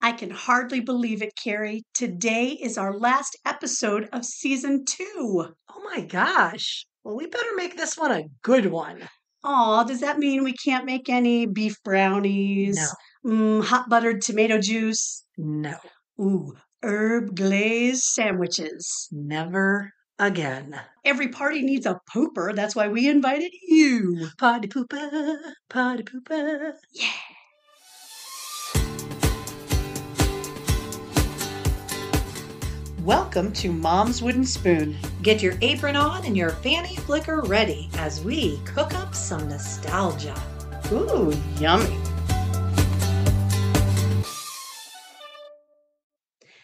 I can hardly believe it, Carrie. Today is our last episode of season 2. Oh my gosh. Well, we better make this one a good one. Aw, does that mean we can't make any beef brownies? No. Hot buttered tomato juice? No. Ooh, herb glazed sandwiches. Never again. Every party needs a pooper. That's why we invited you. Party pooper, party pooper. Yeah. Welcome to Mom's Wooden Spoon. Get your apron on and your fanny flicker ready as we cook up some nostalgia. Ooh, yummy.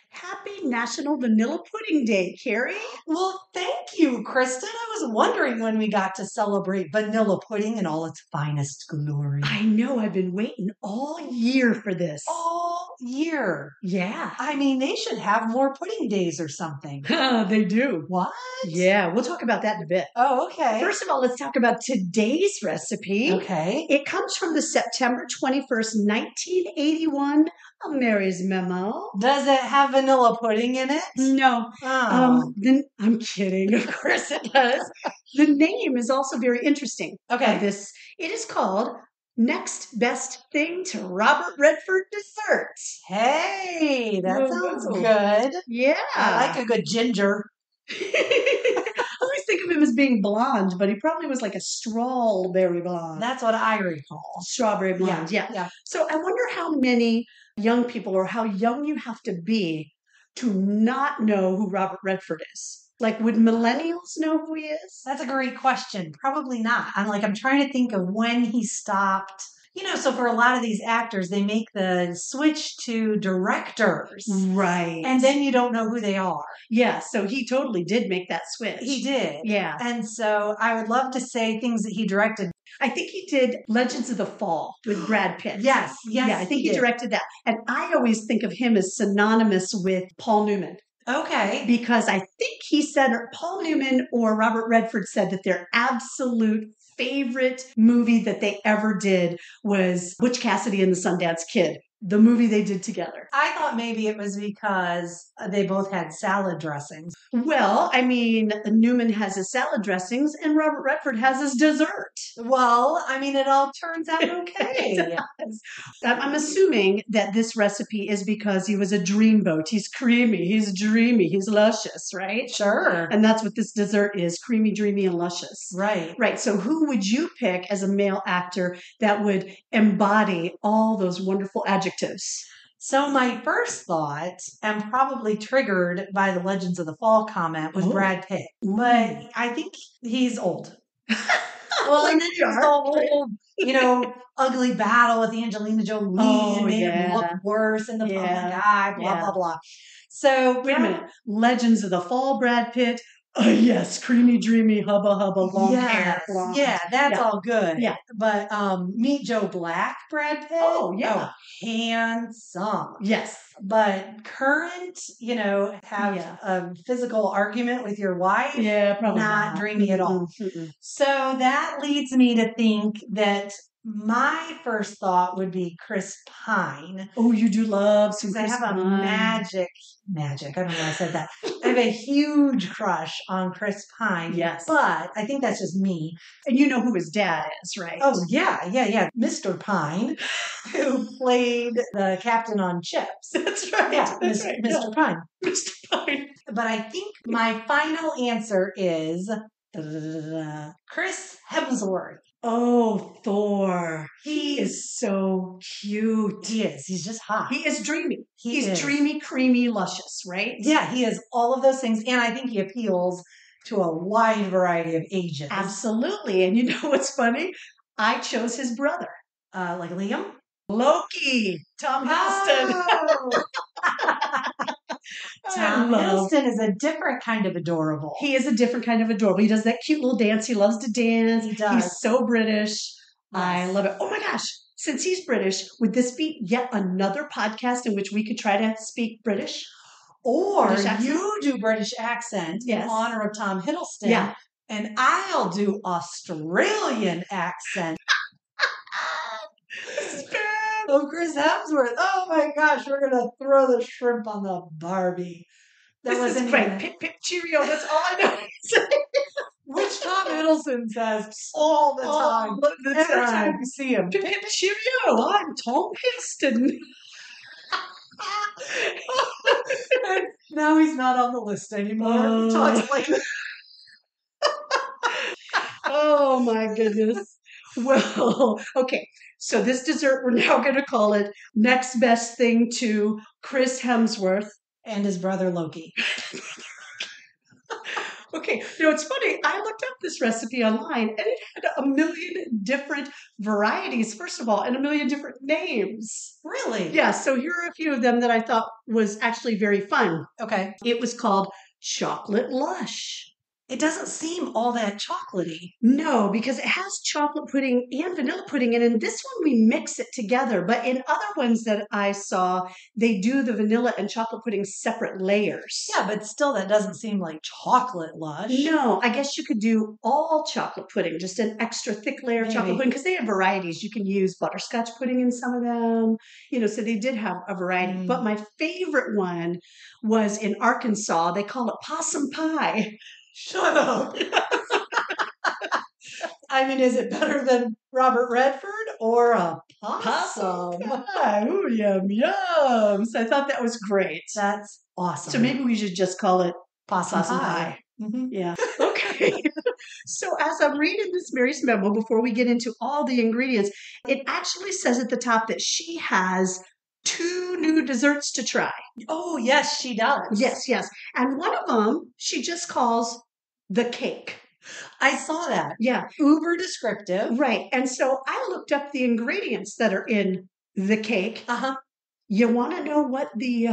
Happy National Vanilla Pudding Day, Carrie. Well, thank you, Kristen. I was wondering when we got to celebrate vanilla pudding in all its finest glory. I know, I've been waiting all year for this. All year. Yeah. I mean, they should have more pudding days or something. They do. What? Yeah, we'll talk about that in a bit. Oh, okay. First of all, let's talk about today's recipe. Okay. It comes from the September 21st, 1981 Mary's Memo. Does it have vanilla pudding in it? No. Oh. Then I'm kidding. Of course it does. The name is also very interesting. Okay. It is called Next Best Thing to Robert Redford Dessert. Hey, that sounds Whoa. good. Yeah. I like a good ginger. I always think of him as being blonde, but he probably was like a strawberry blonde. That's what I recall. Strawberry blonde, yeah. So I wonder how many young people or how young you have to be to not know who Robert Redford is. Like, would millennials know who he is? That's a great question. Probably not. I'm trying to think of when he stopped. So for a lot of these actors, they make the switch to directors. Right. And then you don't know who they are. Yeah, so he totally did make that switch. He did. Yeah. And so I would love to say things that he directed. I think he did Legends of the Fall with Brad Pitt. Yes. Yeah, I think he directed that. And I always think of him as synonymous with Paul Newman. Okay. Because I think he said, or Paul Newman or Robert Redford said that their absolute favorite movie that they ever did was Butch Cassidy and the Sundance Kid, the movie they did together. I thought maybe it was because they both had salad dressings. Well, I mean, Newman has his salad dressings and Robert Redford has his dessert. Well, I mean, it all turns out okay. I'm assuming that this recipe is because he was a dreamboat. He's creamy, he's dreamy, he's luscious, right? Sure. And that's what this dessert is, creamy, dreamy, and luscious. Right. Right. So who would you pick as a male actor that would embody all those wonderful adjectives? So my first thought, and probably triggered by the Legends of the Fall comment, was Brad Pitt. But I think he's old. Well, and then there's the whole, ugly battle with Angelina Jolie and made him look worse in the public eye, blah, blah, blah. So wait a minute. Legends of the Fall, Brad Pitt. Yes, creamy, dreamy, hubba, hubba, long hair. Blonde. Yeah, that's all good. Yeah. But Meet Joe Black, Brad Pitt. Oh, yeah. Handsome. Yes. But current, have a physical argument with your wife. Yeah, probably not dreamy at all. Mm-mm. So that leads me to think that my first thought would be Chris Pine. Oh, you do love some Because Chris I have a magic. I don't know why I said that. I have a huge crush on Chris Pine. Yes. But I think that's just me. And you know who his dad is, right? Oh, yeah. Mr. Pine, who played the captain on Chips. That's right. Yeah, Mr. Pine. Mr. Pine. But I think my final answer is Chris Hemsworth. Oh, Thor. He is so cute. He is. He's just hot. He is dreamy. He's dreamy, creamy, luscious, right? Yeah, he is all of those things. And I think he appeals to a wide variety of ages. Absolutely. And you know what's funny? I chose his brother. Like Liam? Loki. Tom Hiddleston. Oh. Tom Hiddleston is a different kind of adorable. He is a different kind of adorable. He does that cute little dance. He loves to dance. He does. He's so British. Yes. I love it. Oh my gosh. Since he's British, would this be yet another podcast in which we could try to speak British? Or you do British accent in honor of Tom Hiddleston. Yeah. And I'll do Australian accent. This is good. of Chris Hemsworth. Oh my gosh, we're gonna throw the shrimp on the Barbie. That wasn't great. Pip pip cheerio. That's all I know. Which Tom Hiddleston says all the time. Every time you see him. Pip pip cheerio. I'm Tom Hiddleston. And now he's not on the list anymore. He talks like that. Oh my goodness. Well, okay. So this dessert, we're now going to call it next best thing to Chris Hemsworth. And his brother Loki. Okay, it's funny. I looked up this recipe online and it had a million different varieties, first of all, and a million different names. Really? Yeah, so here are a few of them that I thought was actually very fun. Okay. It was called Chocolate Lush. It doesn't seem all that chocolatey. No, because it has chocolate pudding and vanilla pudding. And in this one, we mix it together. But in other ones that I saw, they do the vanilla and chocolate pudding separate layers. Yeah, but still, that doesn't seem like chocolate lush. No, I guess you could do all chocolate pudding, just an extra thick layer of chocolate pudding, because they have varieties. You can use butterscotch pudding in some of them, so they did have a variety. But my favorite one was in Arkansas. They call it possum pie. Shut up. I mean, is it better than Robert Redford or a possum? Ooh, yum, yum. So I thought that was great. That's awesome. So maybe we should just call it possum pie. Mm-hmm. Yeah. Okay. So as I'm reading this Mary's memo, before we get into all the ingredients, it actually says at the top that she has 2 new desserts to try. Oh, yes, she does. Yes. And one of them she just calls the cake. I saw that. Yeah. Uber descriptive. Right. And so I looked up the ingredients that are in the cake. Uh-huh. You want to know what the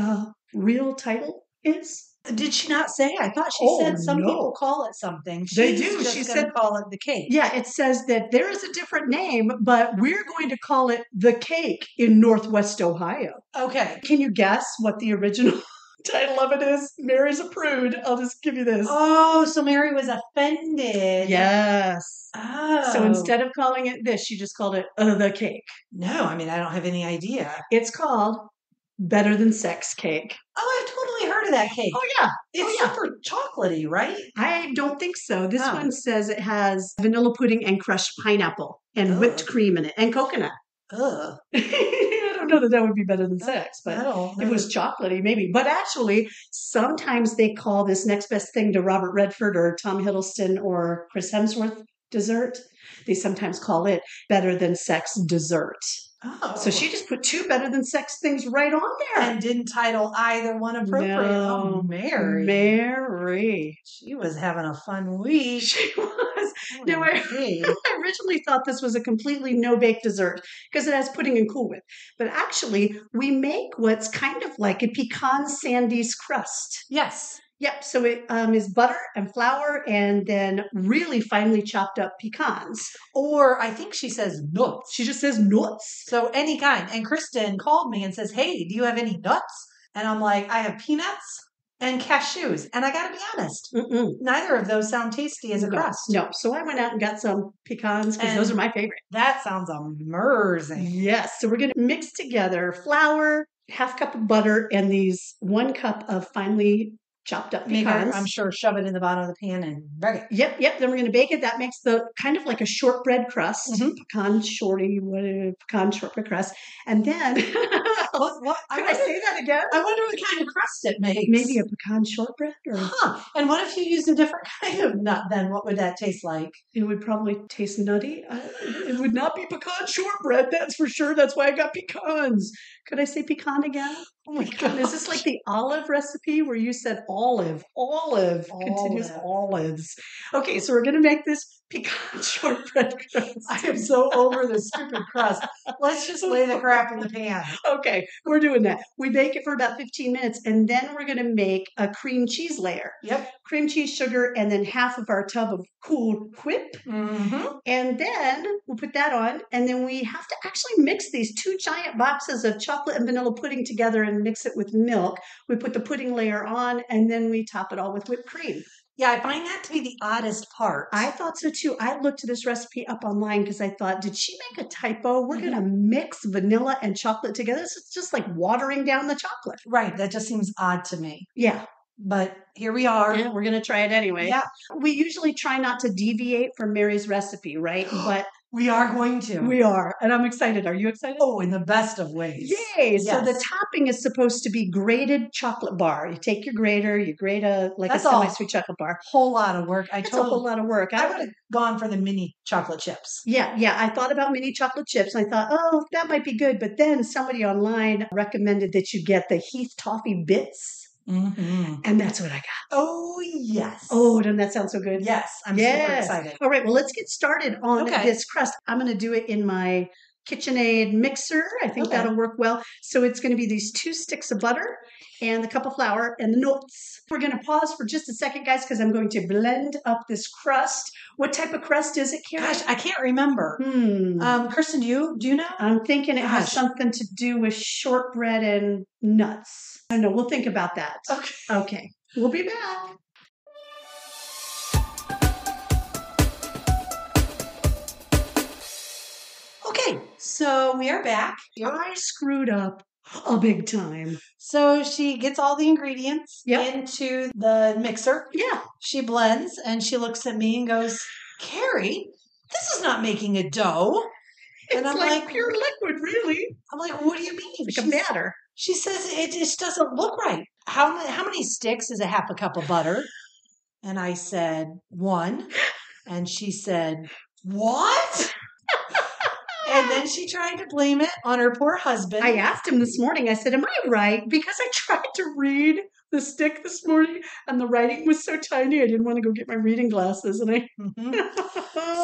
real title is? Did she not say? I thought she said some people call it something. They do. She said call it the cake. Yeah, it says that there is a different name, but we're going to call it the cake in Northwest Ohio. Okay. Can you guess what the original title of it is? Mary's a prude. I'll just give you this. Oh, so Mary was offended. Yes. Oh. So instead of calling it this, she just called it the cake. No, I mean, I don't have any idea. It's called Better Than Sex Cake. Oh, I've totally heard of that cake. Oh, yeah. It's super chocolatey, right? I don't think so. This one says it has vanilla pudding and crushed pineapple and whipped cream in it and coconut. Ugh. I don't know that would be better than sex, but if it was chocolatey, maybe. But actually, sometimes they call this next best thing to Robert Redford or Tom Hiddleston or Chris Hemsworth dessert. They sometimes call it Better Than Sex dessert. Oh. So she just put 2 better than sex things right on there. And didn't title either one appropriate. No. Oh, Mary. Mary. She was having a fun week. She was. Now, I originally thought this was a completely no-bake dessert because it has pudding and Cool Whip. But actually, we make what's kind of like a pecan sandies crust. Yes. Yep. So it is butter and flour and then really finely chopped up pecans. Or I think she says nuts. She just says nuts. So any kind. And Kristen called me and says, hey, do you have any nuts? And I'm like, I have peanuts and cashews. And I got to be honest, neither of those sound tasty as a crust. No. So I went out and got some pecans because those are my favorite. That sounds amazing. Yes. So we're going to mix together flour, 1/2 cup of butter, and these 1 cup of finely chopped up pecans. I'm sure shove it in the bottom of the pan and bake it. Yep. Then we're going to bake it. That makes the kind of like a shortbread crust, pecan shortbread crust. And then, what? Could I say that again? I wonder what kind of crust it makes. Maybe a pecan shortbread? And what if you used a different kind of nut then? What would that taste like? It would probably taste nutty. It would not be pecan shortbread, that's for sure. That's why I got pecans. Could I say pecan again? Oh my God. Is this like the olive recipe where you said olive, continuous olives? Okay, so we're going to make this pecan shortbread crust. I am so over this stupid crust. Let's just lay the crap in the pan. Okay, we're doing that. We bake it for about 15 minutes, and then we're going to make a cream cheese layer. Yep. Cream cheese, sugar, and then 1/2 of our tub of Cool Whip. And then we'll put that on, and then we have to actually mix these 2 giant boxes of chocolate and vanilla pudding together and mix it with milk. We put the pudding layer on, and then we top it all with whipped cream. Yeah, I find that to be the oddest part. I thought so too. I looked this recipe up online because I thought, did she make a typo? We're going to mix vanilla and chocolate together. So it's just like watering down the chocolate. Right. That just seems odd to me. Yeah. But here we are. Yeah, we're going to try it anyway. Yeah. We usually try not to deviate from Mary's recipe, right? But we are going to. We are. And I'm excited. Are you excited? Oh, in the best of ways. Yay. Yes. So the topping is supposed to be grated chocolate bar. You take your grater, you grate a semi-sweet chocolate bar. Whole lot of work. It's a whole lot of work. I would have gone for the mini chocolate chips. Yeah. I thought about mini chocolate chips. And I thought, oh, that might be good. But then somebody online recommended that you get the Heath Toffee bits. Mm-hmm. And that's what I got. Oh, yes. Oh, doesn't that sound so good? Yes. I'm super excited. All right. Well, let's get started on this crust. I'm going to do it in my KitchenAid mixer. I think that'll work well. So it's going to be these 2 sticks of butter and the cup of flour and the nuts. We're going to pause for just a second, guys, because I'm going to blend up this crust. What type of crust is it, Carrie? Gosh, I can't remember. Kristen, do you know? I'm thinking it has something to do with shortbread and nuts. I don't know. We'll think about that. Okay. We'll be back. Okay, so we are back. I screwed up a big time. So she gets all the ingredients into the mixer. Yeah. She blends and she looks at me and goes, Carrie, this is not making a dough. And I'm like pure liquid, really. I'm like, what do you mean? It's like a batter. She says it just doesn't look right. How many sticks is a half a cup of butter? And I said, 1. And she said, what? And then she tried to blame it on her poor husband. I asked him this morning, I said, am I right? Because I tried to read the stick this morning and the writing was so tiny, I didn't want to go get my reading glasses. And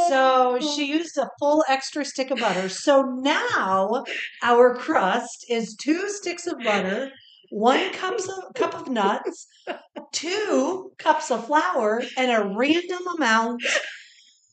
So she used a full extra stick of butter. So now our crust is 2 sticks of butter, 1 cup of nuts, 2 cups of flour, and a random amount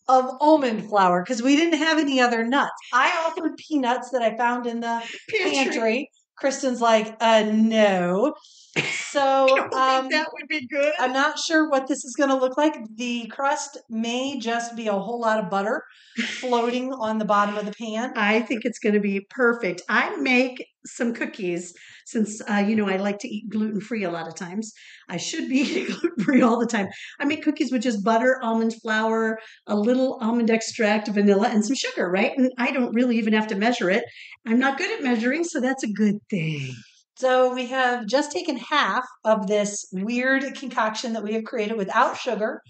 of almond flour because we didn't have any other nuts. I offered peanuts that I found in the pantry. Kristen's like, no. So think that would be good. I'm not sure what this is going to look like. The crust may just be a whole lot of butter floating on the bottom of the pan. I think it's going to be perfect. I make some cookies since, I like to eat gluten-free a lot of times. I should be eating gluten-free all the time. I make cookies with just butter, almond flour, a little almond extract, vanilla, and some sugar, right? And I don't really even have to measure it. I'm not good at measuring, so that's a good thing. So we have just taken half of this weird concoction that we have created without sugar.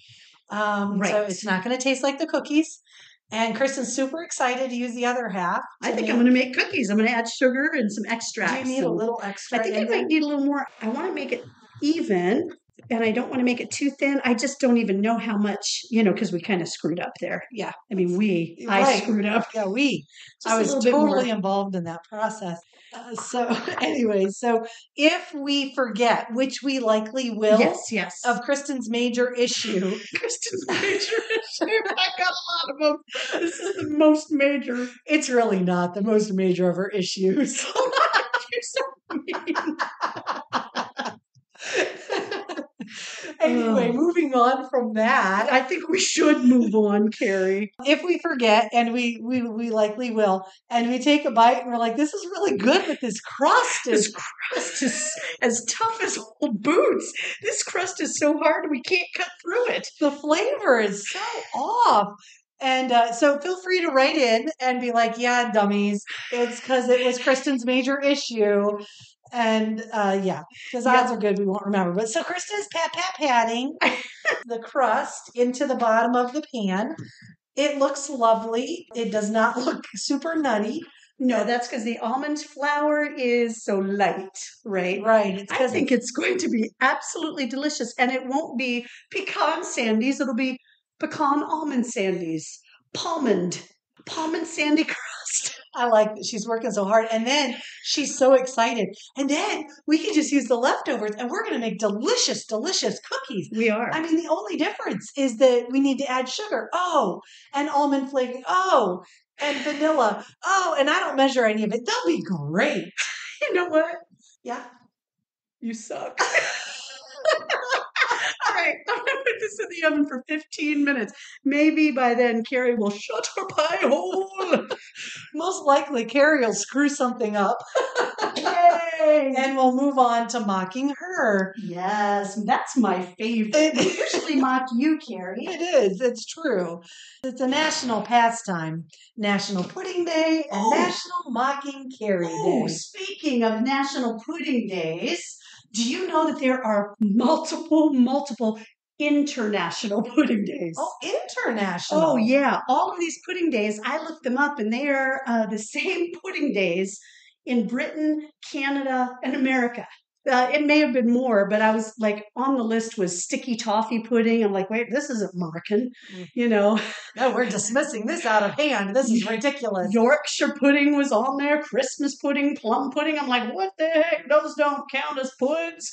So it's not going to taste like the cookies. And Kristen's super excited to use the other half. I think I'm going to make cookies. I'm going to add sugar and some extracts. Do you need a little extra? I think I might need a little more. I want to make it even, and I don't want to make it too thin. I just don't even know how much, because we kind of screwed up there. Yeah. I mean, I screwed up. Yeah, I was totally involved in that process. So if we forget, which we likely will, yes, of Kristen's major issue. Kristen's major issue. I got a lot of them. This is the most major. It's really not the most major of her issues. You're so mean. Anyway, moving on from that. I think we should move on, Carrie. If we forget, and we likely will, and we take a bite and we're like, this is really good, but this crust is as tough as old boots. This crust is so hard we can't cut through it. The flavor is so off. And so feel free to write in and be like, yeah, dummies. It's because it was Kristen's major issue. And because odds are good we won't remember. But so Kristen's patting the crust into the bottom of the pan. It looks lovely. It does not look super nutty. No, that's because the almond flour is so light, right? Right. I think it's going to be absolutely delicious. And it won't be pecan sandies. It'll be pecan almond sandies. Palmond sandy crust. I like that she's working so hard. And then she's so excited. And then we can just use the leftovers and we're going to make delicious, delicious cookies. We are. I mean, the only difference is that we need to add sugar. Oh, and almond flavoring. Oh, and vanilla. Oh, and I don't measure any of it. They'll be great. You know what? Yeah. You suck. All right, I'm going to put this in the oven for 15 minutes. Maybe by then Carrie will shut her pie hole. Most likely, Carrie will screw something up. Yay! And we'll move on to mocking her. Yes, that's my favorite. We usually mock you, Carrie. It is. It's true. It's a national pastime. National Pudding Day and National Mocking Carrie Day. Speaking of National Pudding Days, do you know that there are multiple international pudding days? Oh, international. Oh, yeah. All of these pudding days, I looked them up, and they are the same pudding days in Britain, Canada, and America. It may have been more, but I was like, on the list was sticky toffee pudding. I'm like, wait, this isn't American, you know. No, we're dismissing this out of hand. This is ridiculous. Yorkshire pudding was on there, Christmas pudding, plum pudding. I'm like, what the heck? Those don't count as puds.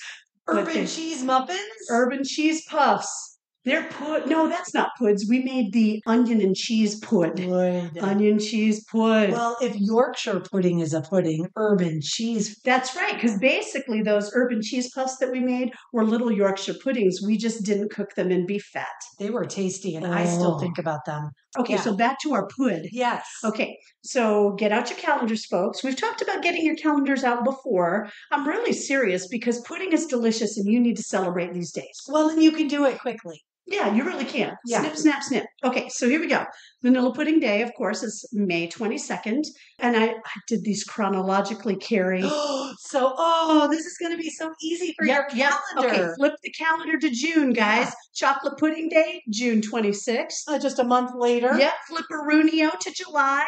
Urban cheese muffins? Urban cheese puffs. They're no, that's not puds. We made the onion and cheese pud. Onion cheese pud. Well, if Yorkshire pudding is a pudding, urban cheese. That's right, because basically those urban cheese puffs that we made were little Yorkshire puddings. We just didn't cook them in beef fat. They were tasty, and I still think about them. Okay, so back to our pud. Yes. Okay, so get out your calendars, folks. We've talked about getting your calendars out before. I'm really serious because pudding is delicious and you need to celebrate these days. Well, and you can do it quickly. Yeah, you really can. Yeah. Snip, snap, snip. Okay, so here we go. Vanilla Pudding Day, of course, is May 22nd. And I did these chronologically, Carrie. This is going to be so easy for your calendar. Okay, flip the calendar to June, guys. Yeah. Chocolate Pudding Day, June 26th. Just a month later. Yep, Flipperoonie to July.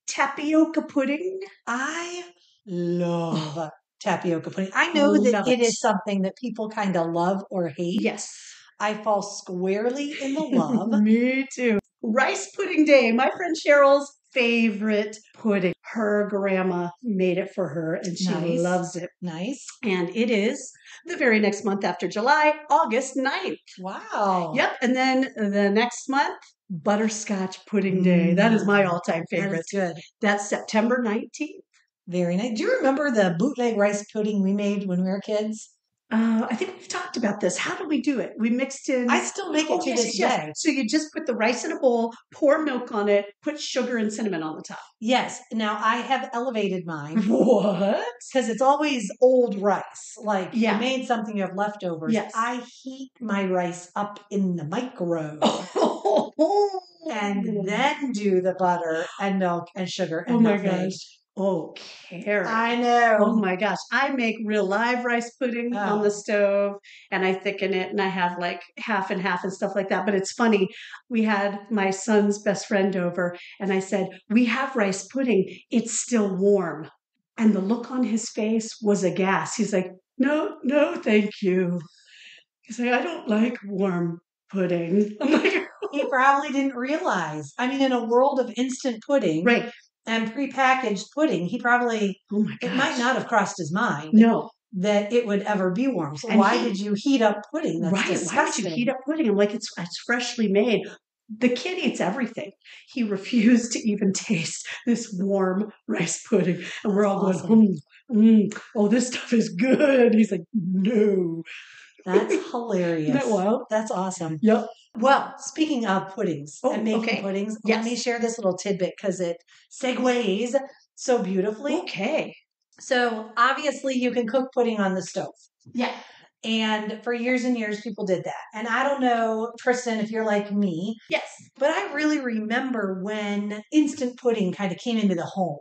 Tapioca pudding. I love tapioca pudding. I know that it is something that people kind of love or hate. Yes. I fall squarely in the love. Me too. Rice Pudding Day, my friend Cheryl's favorite pudding. Her grandma made it for her and she loves it. Nice. And it is the very next month after July, August 9th. Wow. Yep. And then the next month, Butterscotch Pudding Day. That is my all-time favorite. That's good. That's September 19th. Very nice. Do you remember the bootleg rice pudding we made when we were kids? I think we've talked about this. How do we do it? We mixed in. I still make it to this day. So you just put the rice in a bowl, pour milk on it, put sugar and cinnamon on the top. Yes. Now I have elevated mine. What? Because it's always old rice. Like you made something you have leftovers. Yes. I heat my rice up in the microwave. And then do the butter and milk and sugar and nutmeg. Oh, Carrie. I know. Oh my gosh. I make real live rice pudding on the stove and I thicken it and I have like half and half and stuff like that. But it's funny. We had my son's best friend over and I said, we have rice pudding. It's still warm. And the look on his face was aghast. He's like, no, thank you. He's like, I don't like warm pudding. I'm like, he probably didn't realize. I mean, in a world of instant pudding. Right. And prepackaged pudding, he probably, it might not have crossed his mind. No. That it would ever be warm. So why did you heat up pudding? That's disgusting. Why would you heat up pudding? I'm like, it's freshly made. The kid eats everything. He refused to even taste this warm rice pudding. And we're all going, oh, this stuff is good. He's like, no. That's hilarious. Isn't that wild? That's awesome. Yep. Well, speaking of puddings and making puddings, let me share this little tidbit because it segues so beautifully. Okay. So obviously you can cook pudding on the stove. Yeah. And for years and years, people did that. And I don't know, Kristen, if you're like me. Yes. But I really remember when instant pudding kind of came into the home.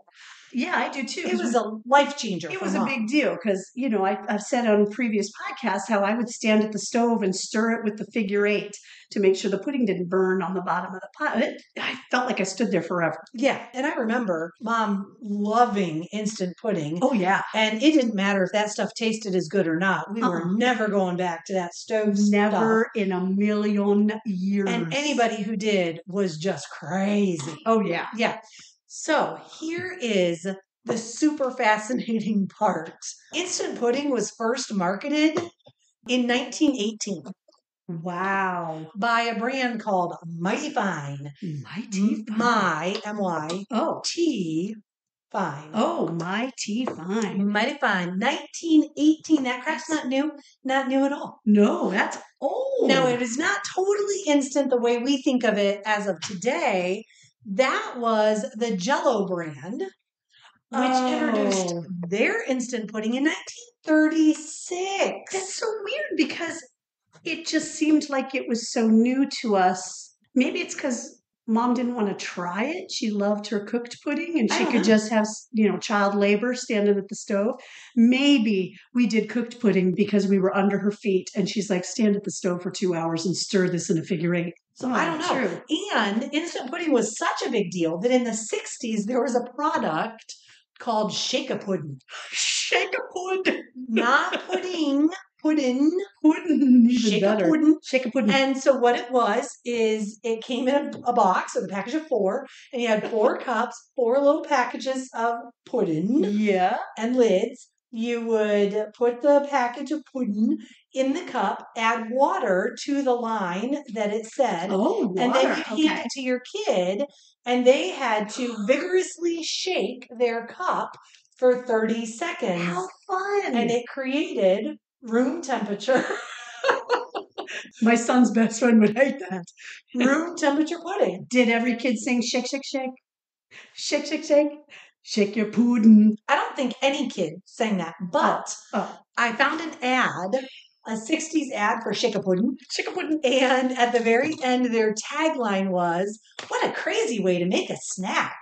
Yeah, I do too. It was a life changer. It was a big deal because, you know, I've said on previous podcasts how I would stand at the stove and stir it with the figure eight to make sure the pudding didn't burn on the bottom of the pot. I felt like I stood there forever. Yeah. And I remember Mom loving instant pudding. Oh, yeah. And it didn't matter if that stuff tasted as good or not. We were never going back to that stove Never in a million years. And anybody who did was just crazy. Oh, yeah. Yeah. So here is the super fascinating part. Instant pudding was first marketed in 1918. Wow. By a brand called Mighty Fine. Mighty Fine. My, M-Y, Oh. T, fine. Oh, mighty fine. Mighty fine. 1918. That crap's not new. Not new at all. No, that's old. No, it is not totally instant the way we think of it as of today. That was the Jell-O brand, which introduced their instant pudding in 1936. That's so weird because it just seemed like it was so new to us. Maybe it's because Mom didn't want to try it. She loved her cooked pudding and she could just have, child labor standing at the stove. Maybe we did cooked pudding because we were under her feet and she's like, stand at the stove for 2 hours and stir this in a figure eight. So I don't know. True. And instant pudding was such a big deal that in the 60s, there was a product called Shake-a-Pudding. Shake-a-pudding. Not pudding. Pudding, even better. Shake-a-pudding. And so what it was is it came in a box with a package of 4, and you had 4 cups, 4 little packages of pudding. Yeah. And lids. You would put the package of pudding in the cup, add water to the line that it said. Oh, water. And then you hand it to your kid, and they had to vigorously shake their cup for 30 seconds. How fun. And it created room temperature. My son's best friend would hate that. Room temperature pudding. Did every kid sing shake, shake, shake? Shake, shake, shake. Shake your pudding. I don't think any kid sang that, but I found an ad, a 60s ad for Shake-a-Pudding. Shake-a-pudding. And at the very end, their tagline was, "What a crazy way to make a snack."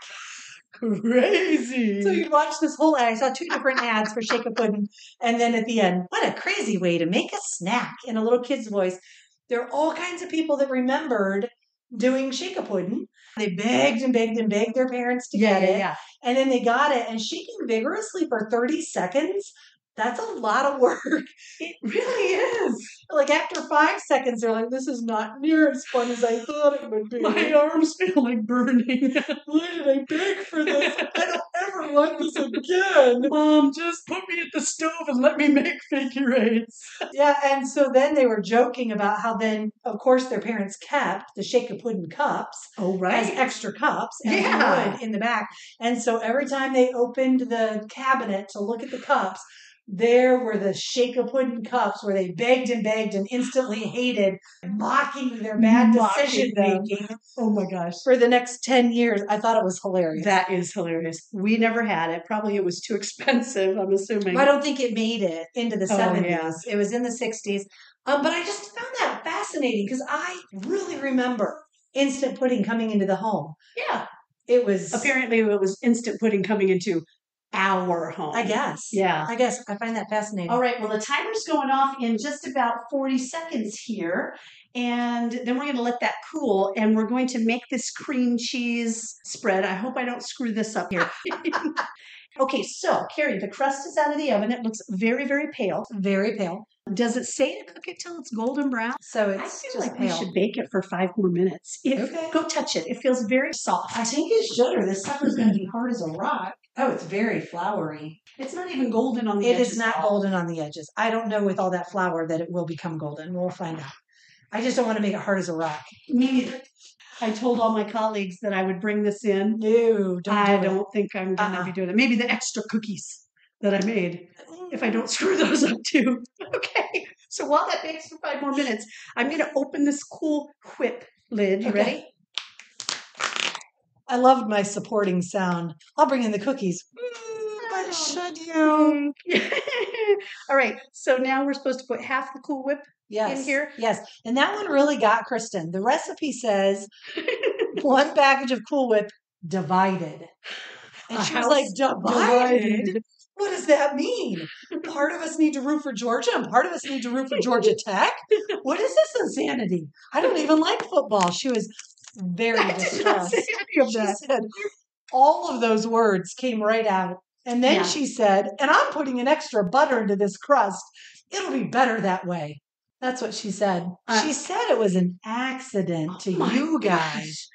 Crazy. So you'd watch this whole ad. I saw 2 different ads for Shake-a-Pudding. And then at the end, "What a crazy way to make a snack," in a little kid's voice. There are all kinds of people that remembered doing Shake-a-Pudding. They begged and begged and begged their parents to get it. Yeah. And then they got it. And shaking vigorously for 30 seconds, that's a lot of work. It really is. Like after 5 seconds, they're like, "This is not near as fun as I thought it would be. My arms feel like burning. Why did I beg for this? I don't ever want this again. Mom, just put me at the stove and let me make figure eights." Yeah, and so then they were joking about how then, of course, their parents kept the Shake-a-Pudding cups as extra cups and wood in the back. And so every time they opened the cabinet to look at the cups, there were the Shake-a-Pudding cups where they begged and instantly hated, mocking their bad decision making. Oh my gosh. For the next 10 years. I thought it was hilarious. That is hilarious. We never had it. Probably it was too expensive, I'm assuming. I don't think it made it into the 70s. Yeah. It was in the 60s. But I just found that fascinating because I really remember instant pudding coming into the home. Yeah. Apparently it was instant pudding coming into our home. I guess. Yeah. I guess. I find that fascinating. All right. Well, the timer's going off in just about 40 seconds here. And then we're going to let that cool. And we're going to make this cream cheese spread. I hope I don't screw this up here. Okay. So, Carrie, the crust is out of the oven. It looks very, very pale. Very pale. Does it say to cook it till it's golden brown? So I feel like we should bake it for 5 more minutes. Okay. Go touch it. It feels very soft. I think it should, or this sucker's going to be hard as a rock. Oh, it's very floury. It's not even golden on the edges. It is not golden on the edges. I don't know with all that flour that it will become golden. We'll find out. I just don't want to make it hard as a rock. Me neither. I told all my colleagues that I would bring this in. No, I don't think I'm going to be doing it. Maybe the extra cookies that I made, if I don't screw those up too. Okay. So while that bakes for 5 more minutes, I'm going to open this cool whip lid. You ready? I loved my supporting sound. I'll bring in the cookies. But should you? All right. So now we're supposed to put half the Cool Whip in here. Yes. And that one really got Kristen. The recipe says 1 package of Cool Whip divided. And she was like, divided? What does that mean? Part of us need to root for Georgia and part of us need to root for Georgia Tech? What is this insanity? I don't even like football. She was very distressed. She said all of those words came right out. And then she said, and I'm putting an extra butter into this crust. It'll be better that way. That's what she said. She said it was an accident to you guys.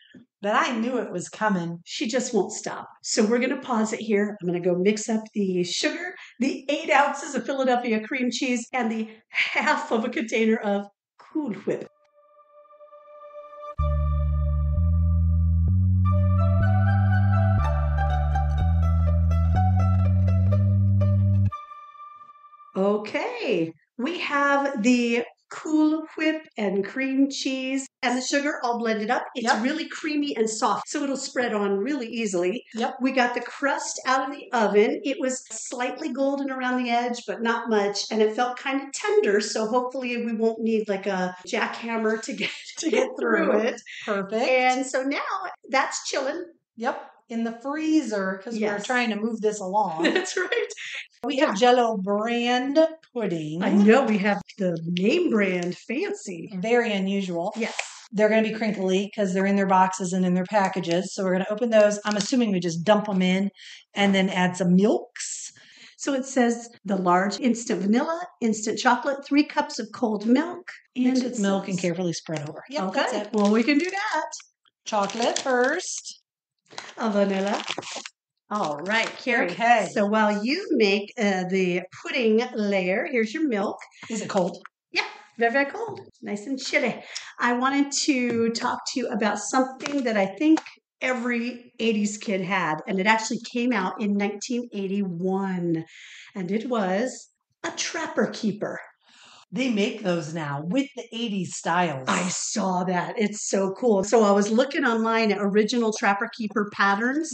But I knew it was coming. She just won't stop. So we're going to pause it here. I'm going to go mix up the sugar, the 8 ounces of Philadelphia cream cheese, and the half of a container of Cool Whip. Okay, we have the Cool Whip and cream cheese and the sugar all blended up. It's really creamy and soft, so it'll spread on really easily. Yep. We got the crust out of the oven. It was slightly golden around the edge, but not much, and it felt kind of tender, so hopefully we won't need like a jackhammer to get through it. Perfect. And so now that's chilling. Yep. In the freezer because we're trying to move this along. That's right. We have Jell-O brand pudding. I know we have the name brand fancy. Very unusual. Yes. They're going to be crinkly because they're in their boxes and in their packages. So we're going to open those. I'm assuming we just dump them in and then add some milks. So it says the large instant vanilla, instant chocolate, 3 cups of cold milk. Mix with milk and carefully spread over. Yep, okay. That's it. Well, we can do that. Chocolate first. A vanilla. All right, Carrie. Okay. So while you make the pudding layer, here's your milk. Is it cold? Yeah, very, very cold. Nice and chilly. I wanted to talk to you about something that I think every 80s kid had, and it actually came out in 1981, and it was a Trapper Keeper. They make those now with the 80s styles. I saw that. It's so cool. So I was looking online at original Trapper Keeper patterns,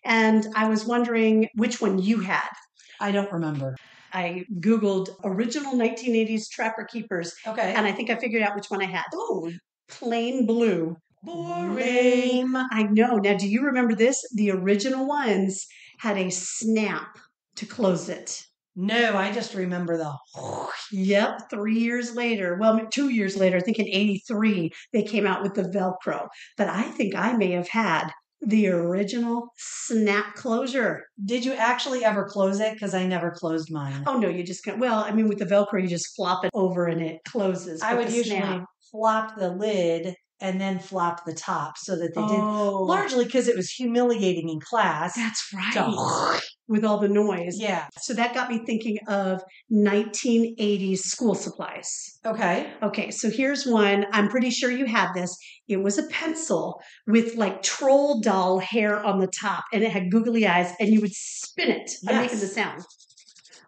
and I was wondering which one you had. I don't remember. I Googled original 1980s Trapper Keepers, and I think I figured out which one I had. Oh, plain blue. Boring. I know. Now, do you remember this? The original ones had a snap to close it. No, I just remember the... Yep, 3 years later. Well, 2 years later, I think in 83, they came out with the Velcro. But I think I may have had the original snap closure. Did you actually ever close it? Because I never closed mine. Oh, no, you just can't. Well, I mean, with the Velcro, you just flop it over and it closes. I would usually flop the lid and then flop the top so that they did. Largely because it was humiliating in class. That's right. With all the noise. Yeah. So that got me thinking of 1980s school supplies. Okay, so here's one. I'm pretty sure you had this. It was a pencil with like troll doll hair on the top, and it had googly eyes, and you would spin it. I'm making the sound.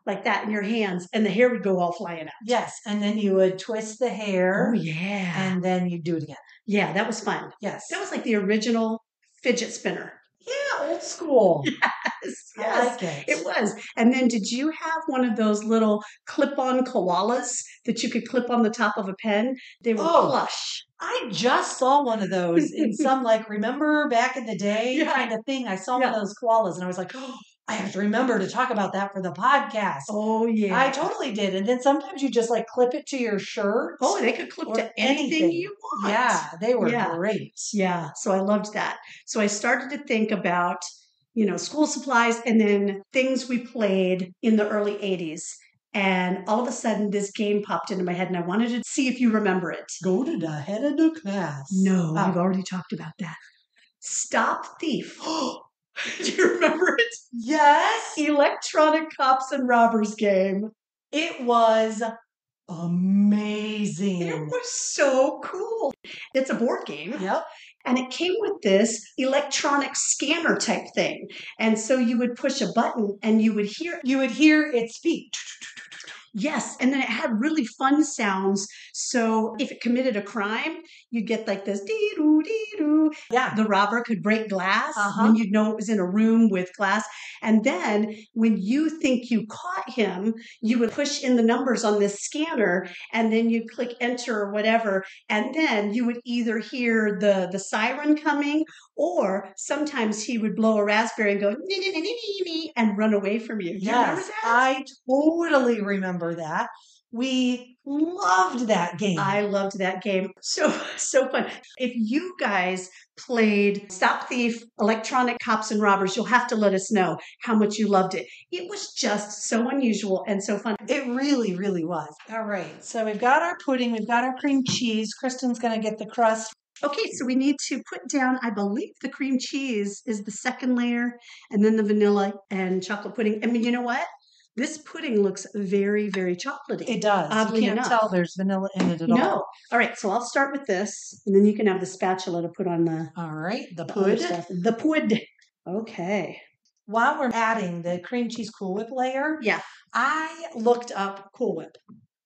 Like that in your hands, and the hair would go all flying out. Yes, and then you would twist the hair. Oh, yeah. And then you'd do it again. Yeah, that was fun. Yes. That was like the original fidget spinner. Yeah, old school. Yes. I like it. It was. And then did you have one of those little clip-on koalas that you could clip on the top of a pen? They were plush. I just saw one of those in some, like, remember back in the day kind of thing. I saw one of those koalas, and I was like, oh, I have to remember to talk about that for the podcast. Oh, yeah. I totally did. And then sometimes you just, like, clip it to your shirt. Oh, they could clip to anything you want. Yeah, they were great. Yeah, so I loved that. So I started to think about, school supplies and then things we played in the early 80s. And all of a sudden, this game popped into my head, and I wanted to see if you remember it. Go to the head of the class. No, I've already talked about that. Stop Thief. Do you remember it? Yes. Electronic cops and robbers game. It was amazing. It was so cool. It's a board game. Yep. And it came with this electronic scanner type thing. And so you would push a button and you would hear it speak. Yes. And then it had really fun sounds. So if it committed a crime, you'd get like this dee-doo, dee-doo. Yeah. The robber could break glass when you'd know it was in a room with glass. And then when you think you caught him, you would push in the numbers on this scanner and then you'd click enter or whatever. And then you would either hear the siren coming, or sometimes he would blow a raspberry and go and run away from you. Do you remember that? I totally remember that. We loved that game. I loved that game. So fun. If you guys played Stop Thief, Electronic Cops and Robbers, you'll have to let us know how much you loved it. It was just so unusual and so fun. It really, really was. All right. So we've got our pudding. We've got our cream cheese. Kristen's going to get the crust. Okay, so we need to put down, I believe the cream cheese is the second layer, and then the vanilla and chocolate pudding. I mean, you know what? This pudding looks very, very chocolatey. It does. Oddly you can't enough. tell there's vanilla in it at all. No. All right, so I'll start with this, and then you can have the spatula to put on the all right, the other pud. stuff. The pud. Okay. while we're adding the cream cheese Cool Whip layer, Yeah. I looked up Cool Whip.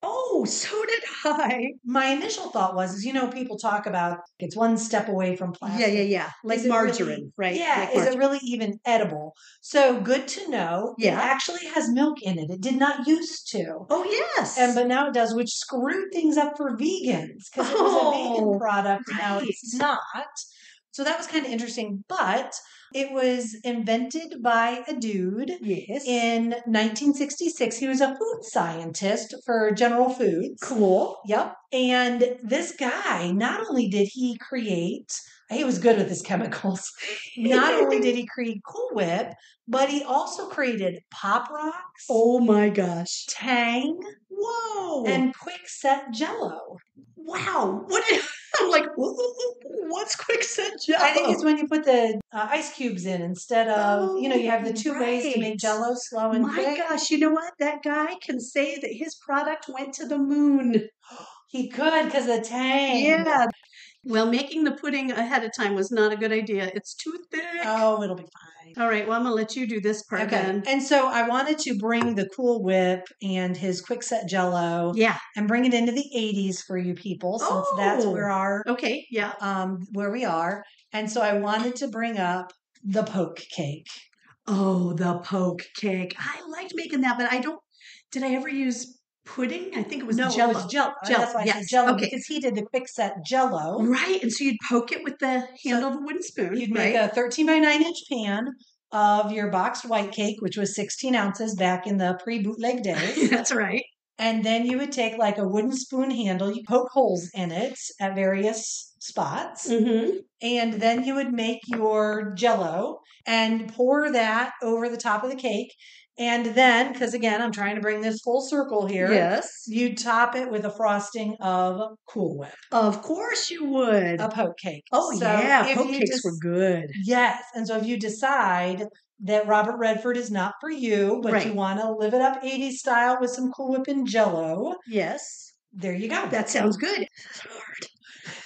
Oh, so did I. My initial thought was, people talk about it's one step away from plastic. Yeah. Like Is it margarine, really, right? Yeah. Like is it really even edible? So good to know. Yeah. It actually has milk in it. It did not used to. Oh, yes. But now it does, which screwed things up for vegans because it was a vegan product. Right. Now it's not. So that was kind of interesting. But it was invented by a dude in 1966. He was a food scientist for General Foods. Cool. Yep. And this guy, not only did he create, he was good with his chemicals. Not only did he create Cool Whip, but he also created Pop Rocks. Oh my gosh. Tang. Whoa. And Quick Set Jello. Wow. I'm like, what's Quick Set Jello? I think it's when you put the ice cubes in instead of, you have the two ways to make Jello, slow and quick. My gosh, you know what? That guy can say that his product went to the moon. He could because of the Tang. Yeah. Well, making the pudding ahead of time was not a good idea. It's too thick. Oh, it'll be fine. All right. Well, I'm going to let you do this part then. And so I wanted to bring the Cool Whip and his Quick Set Jello. Yeah. And bring it into the 80s for you people, since that's where where we are. And so I wanted to bring up the poke cake. Oh, the poke cake. I liked making that, but did I ever use pudding? I think it was Jello. It was Jello. That's why I said Jello, because he did the Quick Set Jello. Right. And so you'd poke it with the handle of a wooden spoon. You'd make a 13 by 9 inch pan of your boxed white cake, which was 16 ounces back in the pre-bootleg days. That's right. And then you would take like a wooden spoon handle, you poke holes in it at various spots. Mm-hmm. And then you would make your Jello and pour that over the top of the cake. And then, because again, I'm trying to bring this full circle here. Yes. You top it with a frosting of Cool Whip. Of course you would. A poke cake. Oh, so yeah. Poke cakes were good. Yes. And so if you decide that Robert Redford is not for you, but you want to live it up 80s style with some Cool Whip and Jello. Yes. There you go. That sounds good. It's hard.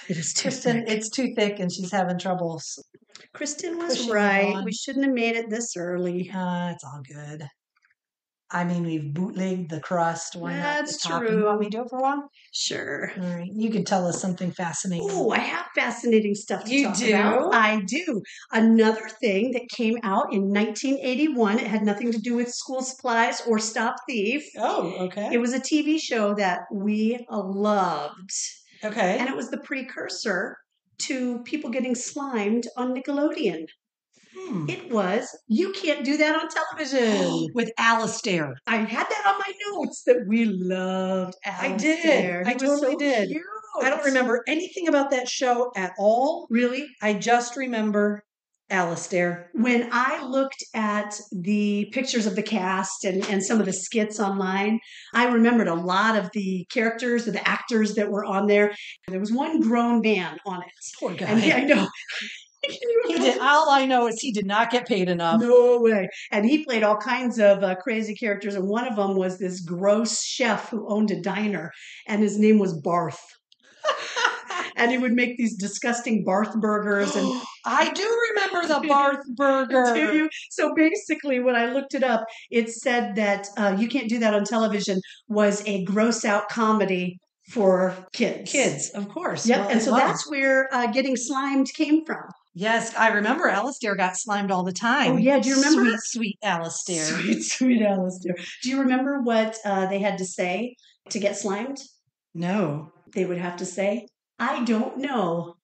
It is too Kristen, thick. it's too thick and she's having trouble. Kristen was right. We shouldn't have made it this early. It's all good. I mean, we've bootlegged the crust. Why not the topping? True. You want me to do it for a while? Sure. All right. You can tell us something fascinating. Oh, I have fascinating stuff to talk about. I do. Another thing that came out in 1981, it had nothing to do with school supplies or Stop Thief. Oh, okay. It was a TV show that we loved. Okay. And it was the precursor to people getting slimed on Nickelodeon. It was You Can't Do That on Television. With Alistair. I had that on my notes that we loved Alistair. I totally did. Cute. I don't remember anything about that show at all. Really? I just remember Alistair. When I looked at the pictures of the cast and some of the skits online, I remembered a lot of the characters or the actors that were on there. There was one grown man on it. Poor guy. And I know. He did. All I know is he did not get paid enough. No way. And he played all kinds of crazy characters. And one of them was this gross chef who owned a diner, and his name was Barth. And he would make these disgusting Barth burgers. And I do remember the Barth burger. Do you? So basically, when I looked it up, it said that You Can't Do That on Television was a gross out comedy for kids. Kids, of course. Yep. Well, and so that's where Getting Slimed came from. Yes, I remember Alistair got slimed all the time. Oh, yeah. Do you remember? Sweet, sweet Alistair. Sweet, sweet Alistair. Do you remember what they had to say to get slimed? No. They would have to say, I don't know.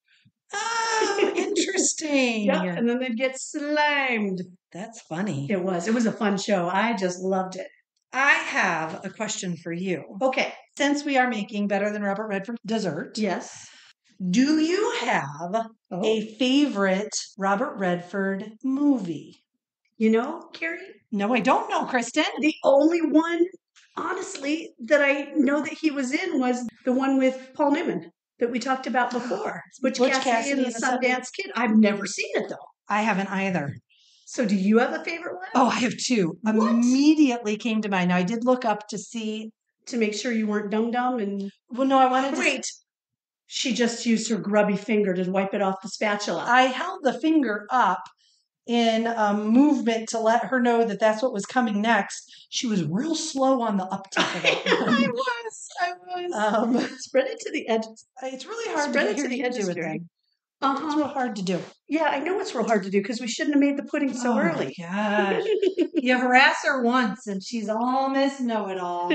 Oh, interesting. Yep. And then they'd get slimed. That's funny. It was. It was a fun show. I just loved it. I have a question for you. Okay. Since we are making Better Than Robert Redford dessert. Yes. Do you have a favorite Robert Redford movie? You know, Carrie? No, I don't know, Kristen. The only one, honestly, that I know that he was in was the one with Paul Newman that we talked about before. Butch Cassidy and the Sundance Kid. I've never seen it, though. I haven't either. So do you have a favorite one? Oh, I have two. What? Immediately came to mind. Now, I did look up to see. To make sure you weren't dumb and... Well, no, I wanted to... Wait. She just used her grubby finger to wipe it off the spatula. I held the finger up in a movement to let her know that that's what was coming next. She was real slow on the uptick of that one. I was. Spread it to the edges. It's really hard Spread to it get to the here to edges, do it. Greg. It's real hard to do. Yeah, I know it's real hard to do because we shouldn't have made the pudding so early. Oh, gosh. You harass her once and she's all Miss Know-It-All.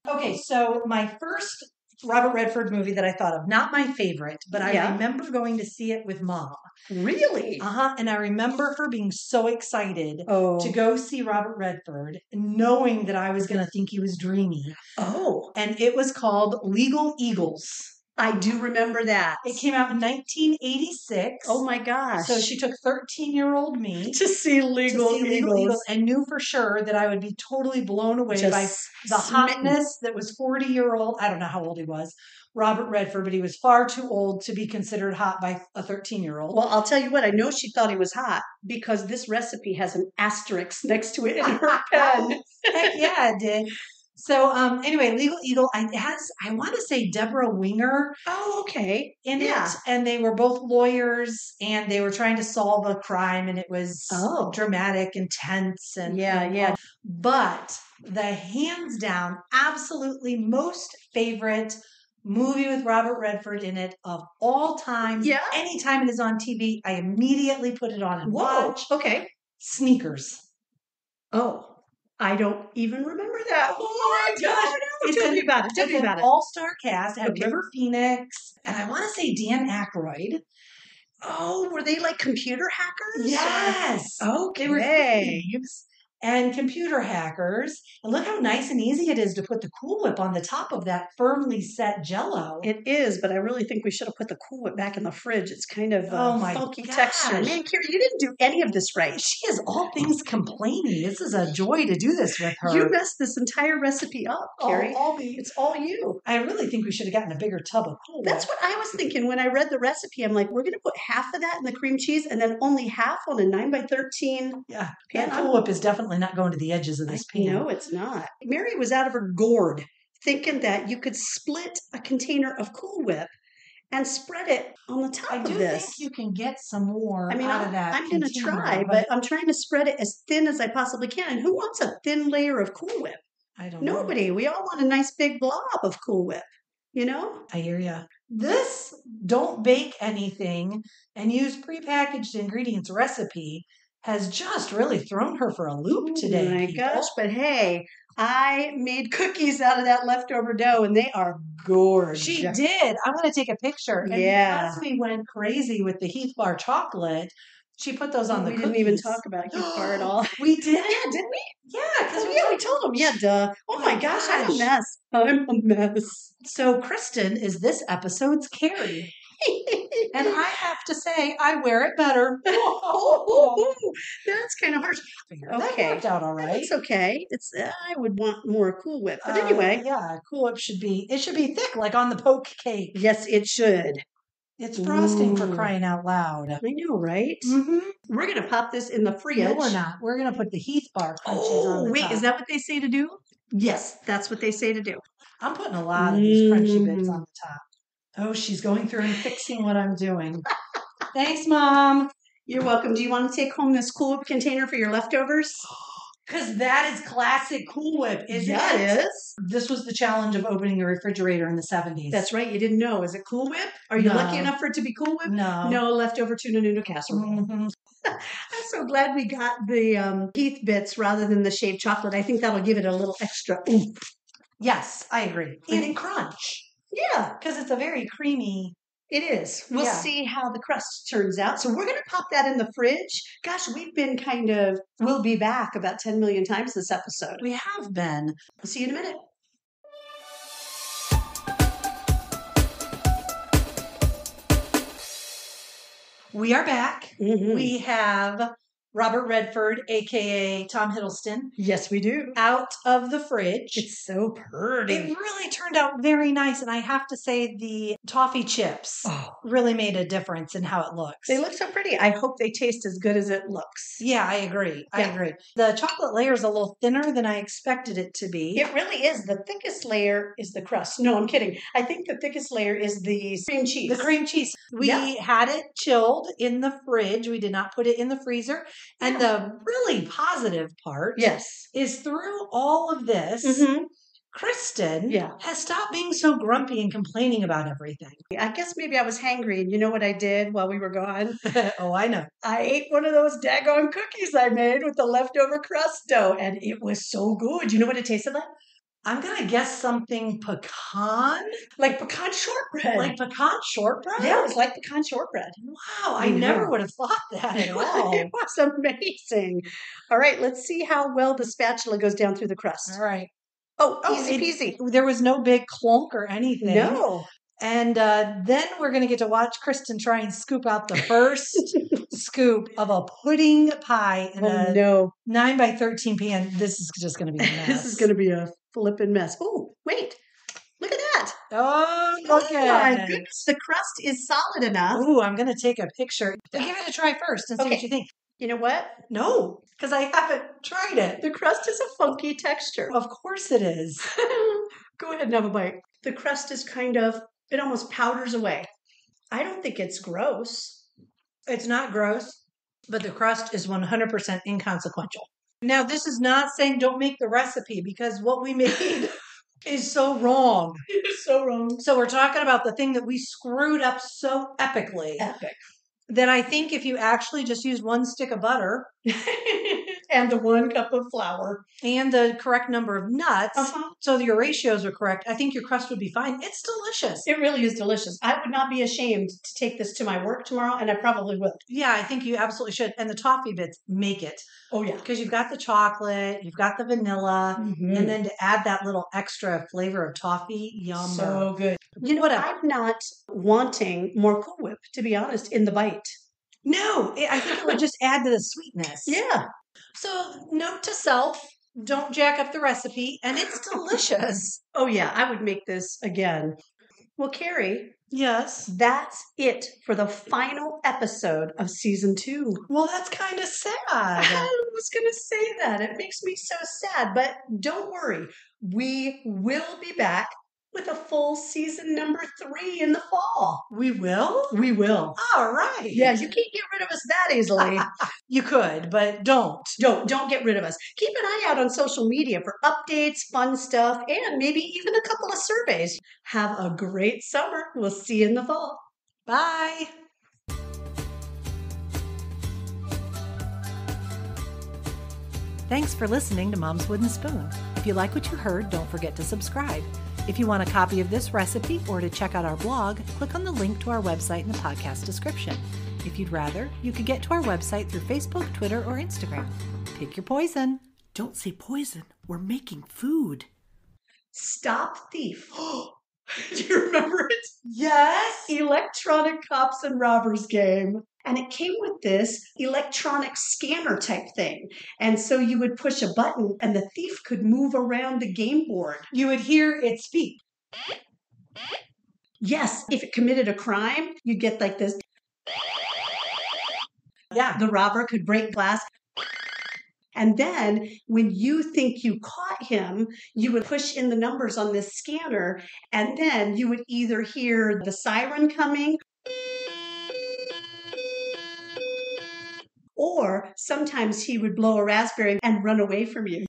Okay, so my first Robert Redford movie that I thought of, not my favorite, but I remember going to see it with Mom. Really? And I remember her being so excited to go see Robert Redford, knowing that I was going to think he was dreamy. Oh. And it was called Legal Eagles. I do remember that. It came out in 1986. Oh my gosh. So she took 13-year-old me to see Legal Eagles and knew for sure that I would be totally blown away by the hotness that was 40-year-old. I don't know how old he was. Robert Redford, but he was far too old to be considered hot by a 13-year-old. Well, I'll tell you what, I know she thought he was hot because this recipe has an asterisk next to it in her pen. Heck yeah, it did. So anyway, Legal Eagle, I want to say Deborah Winger. Oh, okay. In it. And they were both lawyers and they were trying to solve a crime and it was dramatic, intense. And But the hands down, absolutely most favorite movie with Robert Redford in it of all time. Yeah. Anytime it is on TV, I immediately put it on and watch. Okay. Sneakers. Oh. I don't even remember that. Oh my gosh. Tell me about it. Tell me about it. All-star cast. It had River Phoenix. And I want to say Dan Aykroyd. Oh, were they like computer hackers? Yes. Okay. They were thieves and computer hackers. And look how nice and easy it is to put the Cool Whip on the top of that firmly set Jell-O. It is, but I really think we should have put the Cool Whip back in the fridge. It's kind of funky texture. Man, Carrie, you didn't do any of this right. She is all things complaining. This is a joy to do this with her. You messed this entire recipe up, Carrie. It's all you. I really think we should have gotten a bigger tub of Cool Whip. That's what I was thinking when I read the recipe. I'm like, we're going to put half of that in the cream cheese and then only half on a 9x13 pan. That Cool Whip is definitely not going to the edges of this pan. No, it's not. Mary was out of her gourd thinking that you could split a container of Cool Whip and spread it on the top of this. I do think you can get some more out of that. I'm going to try, but I'm trying to spread it as thin as I possibly can. And who wants a thin layer of Cool Whip? I don't know. Nobody. We all want a nice big blob of Cool Whip. You know? I hear you. This don't bake anything and use prepackaged ingredients recipe has just really thrown her for a loop today. Oh my gosh, but hey, I made cookies out of that leftover dough and they are gorgeous. She did. I'm going to take a picture. And because we went crazy with the Heath Bar chocolate, she put those on the cookies. We didn't even talk about Heath Bar at all. We did? Yeah, didn't we? Yeah, because we told them. Yeah, duh. Oh my gosh, I'm a mess. I'm a mess. So Kristen is this episode's Carrie. And I have to say, I wear it better. That's kind of harsh. That worked out all right. It's okay. It's I would want more Cool Whip, but anyway, Cool Whip should be thick, like on the poke cake. Yes, it should. It's frosting for crying out loud. I know, right? Mm-hmm. We're gonna pop this in the fridge. No, we're not. We're gonna put the Heath Bar crunchies on the top. Is that what they say to do? Yes, that's what they say to do. I'm putting a lot of these crunchy bits on the top. Oh, she's going through and fixing what I'm doing. Thanks, Mom. You're welcome. Do you want to take home this Cool Whip container for your leftovers? Because that is classic Cool Whip, isn't it? Yeah, it is. This was the challenge of opening a refrigerator in the 70s. That's right. You didn't know. Is it Cool Whip? Are you lucky enough for it to be Cool Whip? No. No, leftover tuna noodle casserole. Mm-hmm. I'm so glad we got the Heath bits rather than the shaved chocolate. I think that'll give it a little extra oomph. Yes, I agree. And crunch. Yeah. Because it's a very creamy. It is. We'll see how the crust turns out. So we're going to pop that in the fridge. Gosh, we've been we'll be back about 10 million times this episode. We have been. I'll see you in a minute. We are back. Mm-hmm. We have Robert Redford, aka Tom Hiddleston. Yes, we do. Out of the fridge. It's so pretty. It really turned out very nice. And I have to say, the toffee chips really made a difference in how it looks. They look so pretty. I hope they taste as good as it looks. Yeah, I agree. I agree. The chocolate layer is a little thinner than I expected it to be. It really is. The thickest layer is the crust. No, I'm kidding. I think the thickest layer is the cream cheese. The cream cheese. We had it chilled in the fridge. We did not put it in the freezer. And the really positive part is through all of this, Kristen has stopped being so grumpy and complaining about everything. I guess maybe I was hangry. And you know what I did while we were gone? Oh, I know. I ate one of those daggone cookies I made with the leftover crust dough. And it was so good. You know what it tasted like? I'm going to guess something pecan. Like pecan shortbread. Like pecan shortbread? Yeah, it was like pecan shortbread. Wow, I never would have thought that at all. It was amazing. All right, let's see how well the spatula goes down through the crust. All right. Oh, easy peasy. There was no big clunk or anything. No. And then we're going to get to watch Kristen try and scoop out the first scoop of a pudding pie in a 9 by 13 pan. This is just going to be a mess. This is going to be a flippin' mess. Oh, wait. Look at that. Oh, look my goodness. The crust is solid enough. Oh, I'm going to take a picture. Give it a try first and see what you think. You know what? No, because I haven't tried it. The crust is a funky texture. Of course it is. Go ahead and have a bite. The crust is it almost powders away. I don't think it's gross. It's not gross, but the crust is 100% inconsequential. Now, this is not saying don't make the recipe, because what we made is so wrong. It is so wrong. So we're talking about the thing that we screwed up so epically. Epic. That I think if you actually just use 1 stick of butter and the 1 cup of flour and the correct number of nuts, so your ratios are correct, I think your crust would be fine. It's delicious. It really is delicious. I would not be ashamed to take this to my work tomorrow, and I probably will. Yeah, I think you absolutely should. And the toffee bits make it. Oh, yeah. Because you've got the chocolate, you've got the vanilla, and then to add that little extra flavor of toffee, yum. So good. You know what? I'm not wanting more Cool Whip, to be honest, in the bite. No, I think it would just add to the sweetness. Yeah. So note to self, don't jack up the recipe, and it's delicious. Oh, yeah. I would make this again. Well, Carrie. Yes. That's it for the final episode of season 2. Well, that's kind of sad. I was going to say that. It makes me so sad. But don't worry. We will be back with a full season number 3 in the fall. We will? We will. All right. Yeah, you can't get rid of us that easily. You could, but don't. Don't get rid of us. Keep an eye out on social media for updates, fun stuff, and maybe even a couple of surveys. Have a great summer. We'll see you in the fall. Bye. Thanks for listening to Mom's Wooden Spoon. If you like what you heard, don't forget to subscribe. If you want a copy of this recipe or to check out our blog, click on the link to our website in the podcast description. If you'd rather, you could get to our website through Facebook, Twitter, or Instagram. Pick your poison. Don't say poison. We're making food. Stop Thief. Do you remember it? Yes. Electronic cops and robbers game. And it came with this electronic scanner type thing. And so you would push a button and the thief could move around the game board. You would hear it speak. Yes. If it committed a crime, you'd get like this. Yeah. The robber could break glass. And then when you think you caught him, you would push in the numbers on this scanner. And then you would either hear the siren coming, or sometimes he would blow a raspberry and run away from you.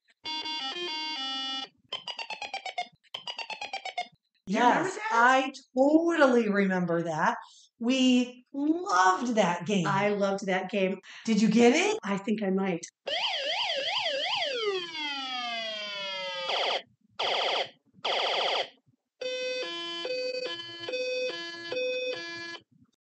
Yes, I totally remember that. We loved that game. I loved that game. Did you get it? I think I might.